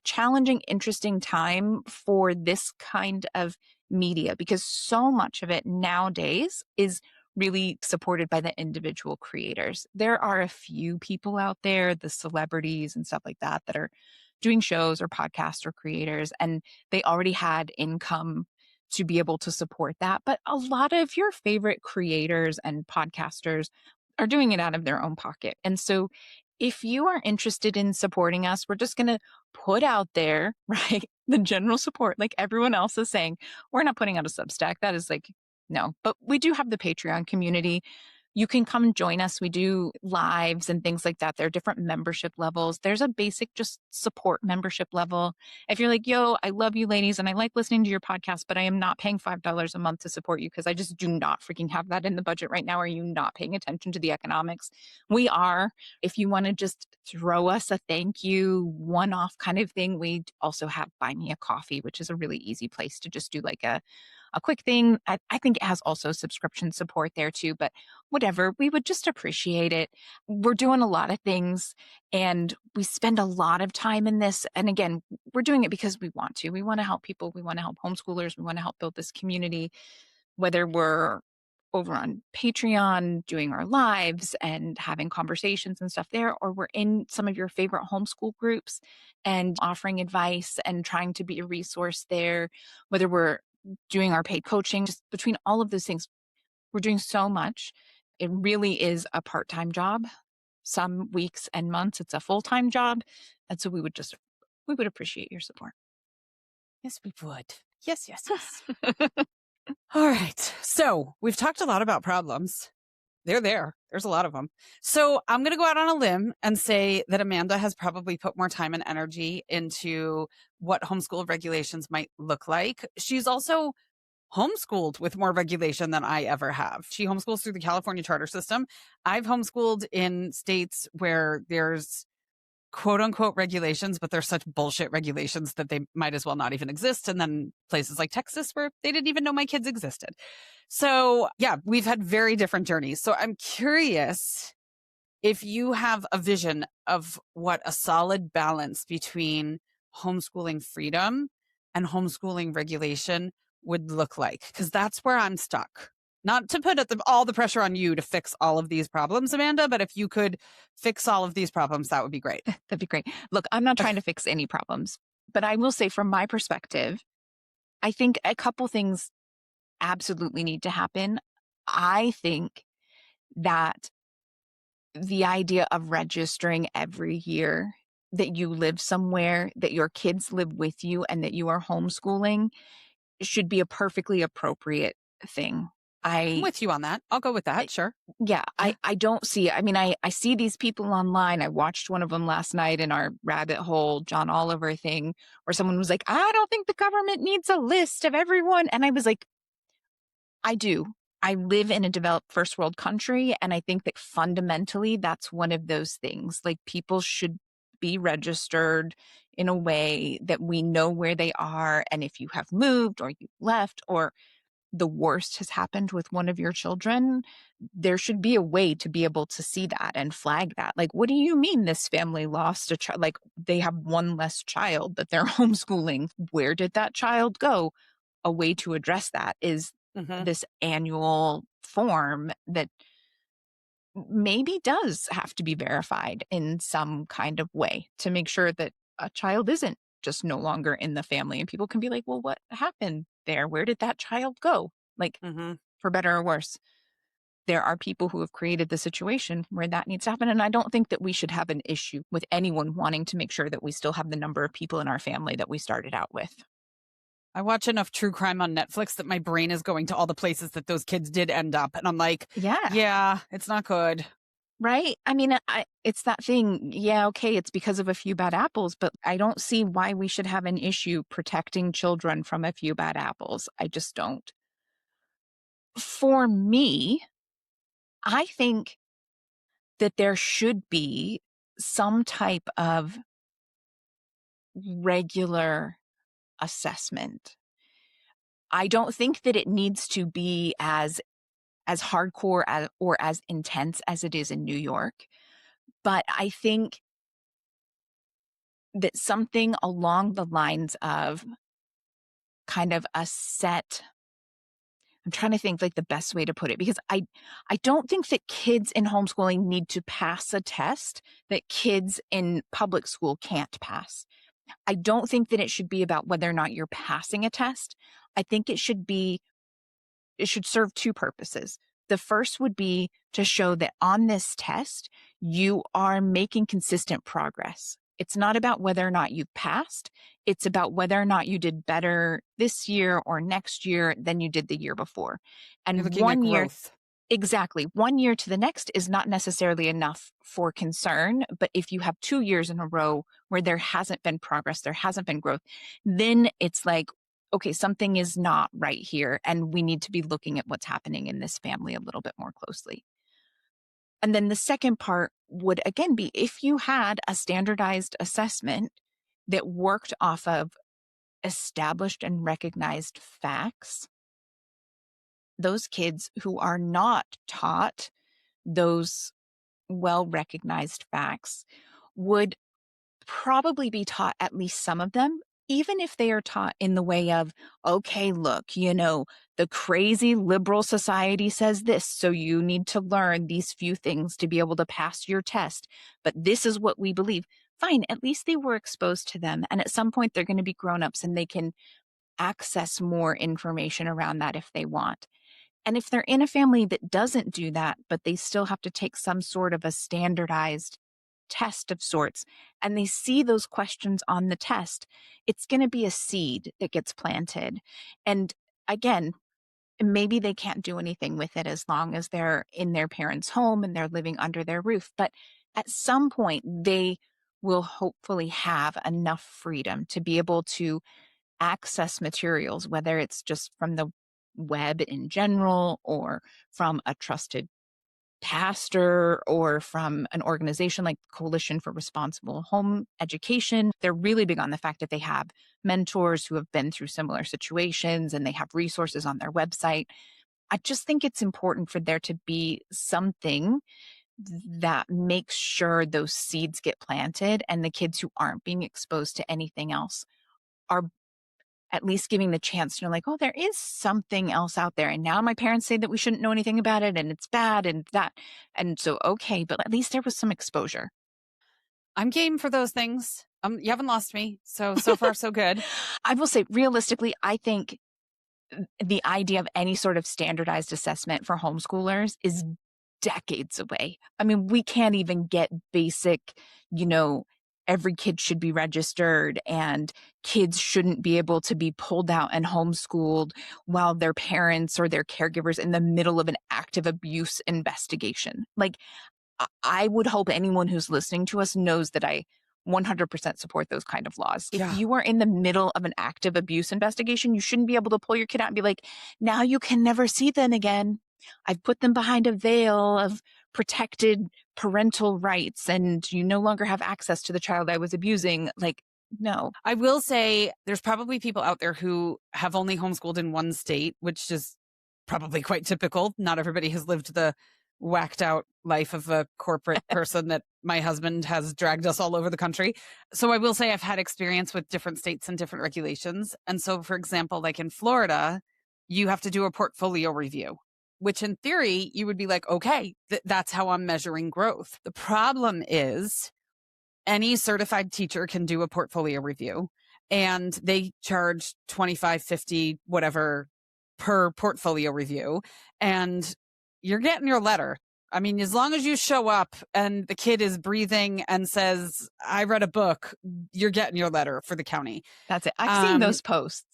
challenging, interesting time for this kind of media because so much of it nowadays is really supported by the individual creators. There are a few people out there, the celebrities and stuff like that, that are doing shows or podcasts or creators, and they already had income to be able to support that. But a lot of your favorite creators and podcasters are doing it out of their own pocket. And so if you are interested in supporting us, we're just going to put out there, right, the general support, like everyone else is saying. We're not putting out a Substack. That is like, no, but we do have the Patreon community. You can come join us. We do lives and things like that. There are different membership levels. There's a basic just support membership level. If you're like, yo, I love you ladies and I like listening to your podcast, but I am not paying $5 a month to support you because I just do not freaking have that in the budget right now. Are you not paying attention to the economics? We are. If you want to just throw us a thank you, one-off kind of thing, we also have Buy Me a Coffee, which is a really easy place to just do like a quick thing. I think it has also subscription support there too, but whatever, we would just appreciate it. We're doing a lot of things and we spend a lot of time in this. And again, we're doing it because we want to. We want to help people. We want to help homeschoolers. We want to help build this community, whether we're over on Patreon doing our lives and having conversations and stuff there, or we're in some of your favorite homeschool groups and offering advice and trying to be a resource there, whether we're doing our paid coaching, just between all of those things, we're doing so much. It really is a part-time job. Some weeks and months, it's a full-time job. And so we would appreciate your support. Yes, we would. Yes, yes, yes. All right. So we've talked a lot about problems. They're there. There's a lot of them. So I'm going to go out on a limb and say that Amanda has probably put more time and energy into what homeschool regulations might look like. She's also homeschooled with more regulation than I ever have. She homeschools through the California charter system. I've homeschooled in states where there's quote unquote regulations, but they're such bullshit regulations that they might as well not even exist. And then places like Texas where they didn't even know my kids existed. So yeah, we've had very different journeys. So I'm curious if you have a vision of what a solid balance between homeschooling freedom and homeschooling regulation would look like, because that's where I'm stuck. Not to put all the pressure on you to fix all of these problems, Amanda, but if you could fix all of these problems, that would be great. That'd be great. Look, I'm not trying to fix any problems, but I will say from my perspective, I think a couple things absolutely need to happen. I think that the idea of registering every year that you live somewhere, that your kids live with you, and that you are homeschooling should be a perfectly appropriate thing. I'm I with you on that. I'll go with I that. Sure. yeah, I don't see I mean, I see these people online. I watched one of them last night in our rabbit hole, John Oliver thing, where someone was like, "I don't think the government needs a list of everyone." And I was like, I do. I live in a developed first world country, and I think that fundamentally that's one of those things. Like, people should be registered in a way that we know where they are, and if you have moved or you left or the worst has happened with one of your children, there should be a way to be able to see that and flag that. Like, what do you mean this family lost a child? Like, they have one less child that they're homeschooling. Where did that child go? A way to address that is Hmm. this annual form that maybe does have to be verified in some kind of way to make sure that a child isn't just no longer in the family. And people can be like, well, what happened there? Where did that child go? Like, Hmm. for better or worse, there are people who have created the situation where that needs to happen. And I don't think that we should have an issue with anyone wanting to make sure that we still have the number of people in our family that we started out with. I watch enough true crime on Netflix that my brain is going to all the places that those kids did end up. And I'm like, Yeah. yeah, it's not good. Right? I mean, it's that thing. Yeah, okay, it's because of a few bad apples, but I don't see why we should have an issue protecting children from a few bad apples. I just don't. For me, I think that there should be some type of regular assessment. I don't think that it needs to be as hardcore or as intense as it is in New York, but I think that something along the lines of kind of a set I'm trying to think like the best way to put it because I don't think that kids in homeschooling need to pass a test that kids in public school can't pass. I don't think that it should be about whether or not you're passing a test. I think it should serve two purposes. The first would be to show that on this test, you are making consistent progress. It's not about whether or not you've passed. It's about whether or not you did better this year or next year than you did the year before. You're And looking at one year, growth. exactly, one year to the next is not necessarily enough for concern. But if you have 2 years in a row where there hasn't been progress, there hasn't been growth, then it's like, okay, something is not right here. And we need to be looking at what's happening in this family a little bit more closely. And then the second part would again be if you had a standardized assessment that worked off of established and recognized facts, those kids who are not taught those well recognized facts would probably be taught at least some of them, even if they are taught in the way of, okay, look, the crazy liberal society says this, so you need to learn these few things to be able to pass your test. But this is what we believe. Fine, at least they were exposed to them. And at some point, they're going to be grown-ups and they can access more information around that if they want. And if they're in a family that doesn't do that, but they still have to take some sort of a standardized test of sorts, and they see those questions on the test, it's going to be a seed that gets planted. And again, maybe they can't do anything with it as long as they're in their parents' home and they're living under their roof. But at some point, they will hopefully have enough freedom to be able to access materials, whether it's just from the web in general or from a trusted pastor or from an organization like Coalition for Responsible Home Education. They're really big on the fact that they have mentors who have been through similar situations and they have resources on their website. I just think it's important for there to be something that makes sure those seeds get planted and the kids who aren't being exposed to anything else are at least giving the chance to know, like, oh, there is something else out there. And now my parents say that we shouldn't know anything about it and it's bad and that. And so, okay, but at least there was some exposure. I'm game for those things. You haven't lost me. So far, so good. I will say, realistically, I think the idea of any sort of standardized assessment for homeschoolers is decades away. I mean, we can't even get basic, you know, every kid should be registered and kids shouldn't be able to be pulled out and homeschooled while their parents or their caregivers in the middle of an active abuse investigation. Like, I would hope anyone who's listening to us knows that I 100% support those kind of laws. If Yeah. you are in the middle of an active abuse investigation, you shouldn't be able to pull your kid out and be like, now you can never see them again. I've put them behind a veil of protected parental rights and you no longer have access to the child I was abusing. Like, no. I will say there's probably people out there who have only homeschooled in one state, which is probably quite typical. Not everybody has lived the whacked out life of a corporate person that my husband has dragged us all over the country. So I will say I've had experience with different states and different regulations. And so, for example, like in Florida, you have to do a portfolio review, which in theory, you would be like, okay, that's how I'm measuring growth. The problem is any certified teacher can do a portfolio review and they charge 25, 50, whatever per portfolio review. And you're getting your letter. I mean, as long as you show up and the kid is breathing and says, I read a book, you're getting your letter for the county. That's it. I've seen those posts.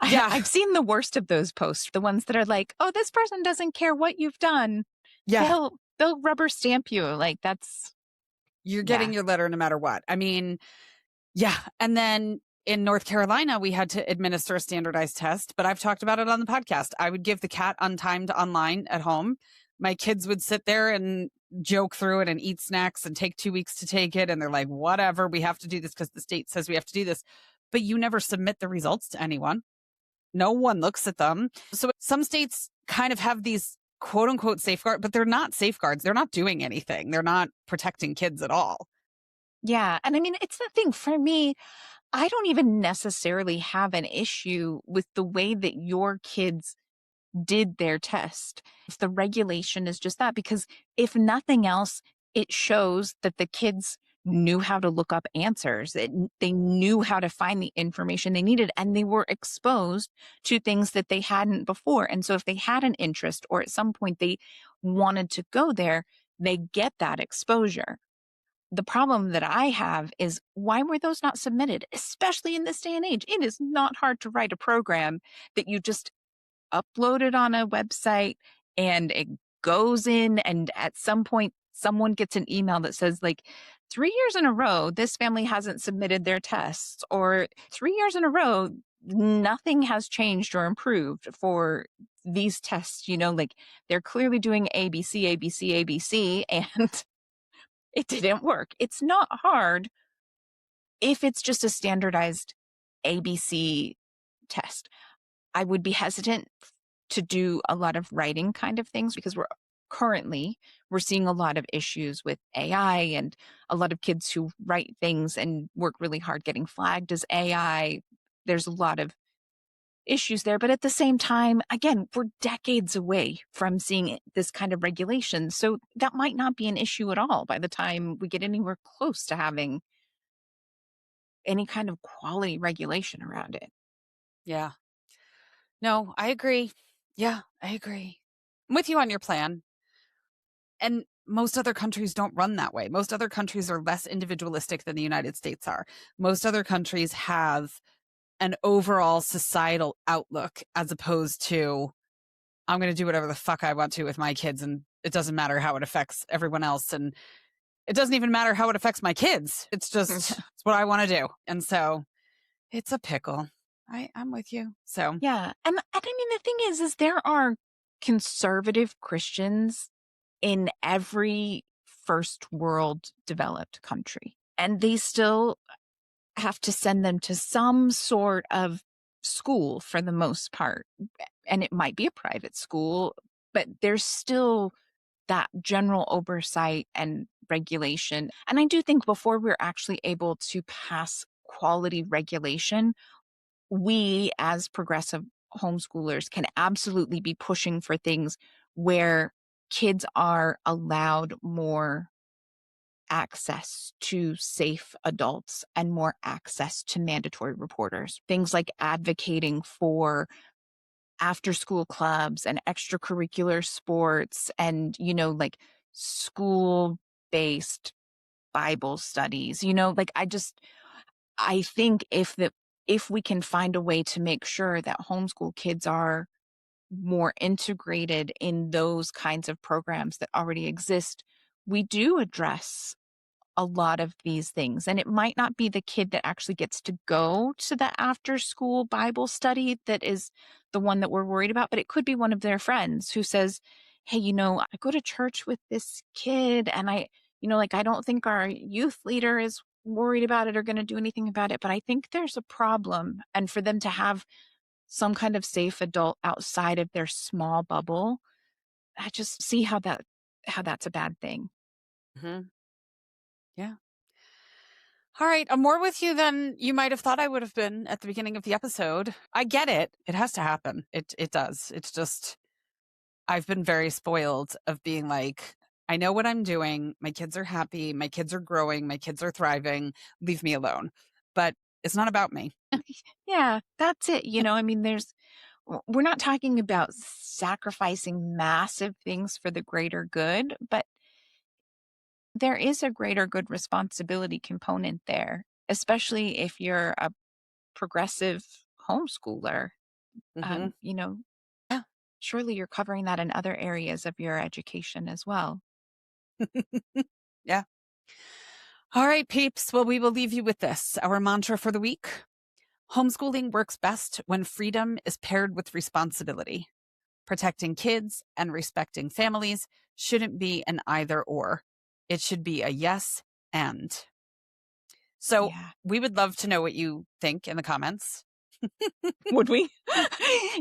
Yeah. I've seen the worst of those posts, the ones that are like, oh, this person doesn't care what you've done. Yeah. They'll rubber stamp you. Like that's You're getting your letter no matter what. I mean, yeah. And then in North Carolina, we had to administer a standardized test, but I've talked about it on the podcast. I would give the cat untimed online at home. My kids would sit there and joke through it and eat snacks and take 2 weeks to take it. And they're like, whatever, we have to do this because the state says we have to do this. But you never submit the results to anyone. No one looks at them. So some states kind of have these quote unquote safeguards, but they're not safeguards. They're not doing anything. They're not protecting kids at all. yeah. And I mean, it's the thing for me, I don't even necessarily have an issue with the way that your kids did their test. If the regulation is just that, because if nothing else, it shows that the kids knew how to look up answers. They knew how to find the information they needed and they were exposed to things that they hadn't before. And so if they had an interest or at some point they wanted to go there, they get that exposure. The problem that I have is why were those not submitted, especially in this day and age? It is not hard to write a program that you just upload it on a website and it goes in and at some point someone gets an email that says like 3 years in a row this family hasn't submitted their tests or 3 years in a row nothing has changed or improved for these tests, like they're clearly doing abc and it didn't work. It's not hard if it's just a standardized ABC test. I would be hesitant to do a lot of writing kind of things because we're seeing a lot of issues with AI and a lot of kids who write things and work really hard getting flagged as AI. There's a lot of issues there. But at the same time, again, we're decades away from seeing this kind of regulation. So that might not be an issue at all by the time we get anywhere close to having any kind of quality regulation around it. Yeah. No, I agree. Yeah, I agree. I'm with you on your plan. And most other countries don't run that way. Most other countries are less individualistic than the United States are. Most other countries have an overall societal outlook as opposed to I'm going to do whatever the fuck I want to with my kids. And it doesn't matter how it affects everyone else. And it doesn't even matter how it affects my kids. It's just, it's what I want to do. And so it's a pickle. I'm with you. So, Yeah. And I mean, the thing is there are conservative Christians in every first world developed country, and they still have to send them to some sort of school for the most part. And it might be a private school, but there's still that general oversight and regulation. And I do think before we're actually able to pass quality regulation, we as progressive homeschoolers can absolutely be pushing for things where kids are allowed more access to safe adults and more access to mandatory reporters. Things like advocating for after school clubs and extracurricular sports and, like school based Bible studies. Like I think if we can find a way to make sure that homeschool kids are more integrated in those kinds of programs that already exist, we do address a lot of these things. And it might not be the kid that actually gets to go to the after school Bible study that is the one that we're worried about, but it could be one of their friends who says, hey, I go to church with this kid and like I don't think our youth leader is worried about it or going to do anything about it, but I think there's a problem. And for them to have some kind of safe adult outside of their small bubble, I just see how that's a bad thing. mhm, yeah. All right. I'm more with you than you might have thought I would have been at the beginning of the episode. I get it. It has to happen. It does. It's just, I've been very spoiled of being like, I know what I'm doing. My kids are happy. My kids are growing. My kids are thriving. Leave me alone. But it's not about me. Yeah, that's it. I mean, we're not talking about sacrificing massive things for the greater good, but there is a greater good responsibility component there, especially if you're a progressive homeschooler. Hmm. You know, Yeah. surely you're covering that in other areas of your education as well. Yeah. All right, peeps. Well, we will leave you with this. Our mantra for the week: homeschooling works best when freedom is paired with responsibility. Protecting kids and respecting families shouldn't be an either or. It should be a yes and. So Yeah. we would love to know what you think in the comments. Would we?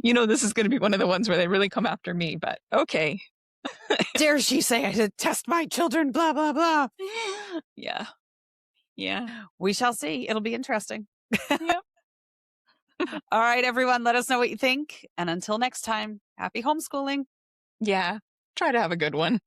This is going to be one of the ones where they really come after me, but okay. Dare she say I did test my children, blah, blah, blah. Yeah. Yeah. We shall see. It'll be interesting. Yep. All right, everyone, let us know what you think. And until next time, happy homeschooling. Yeah. Try to have a good one.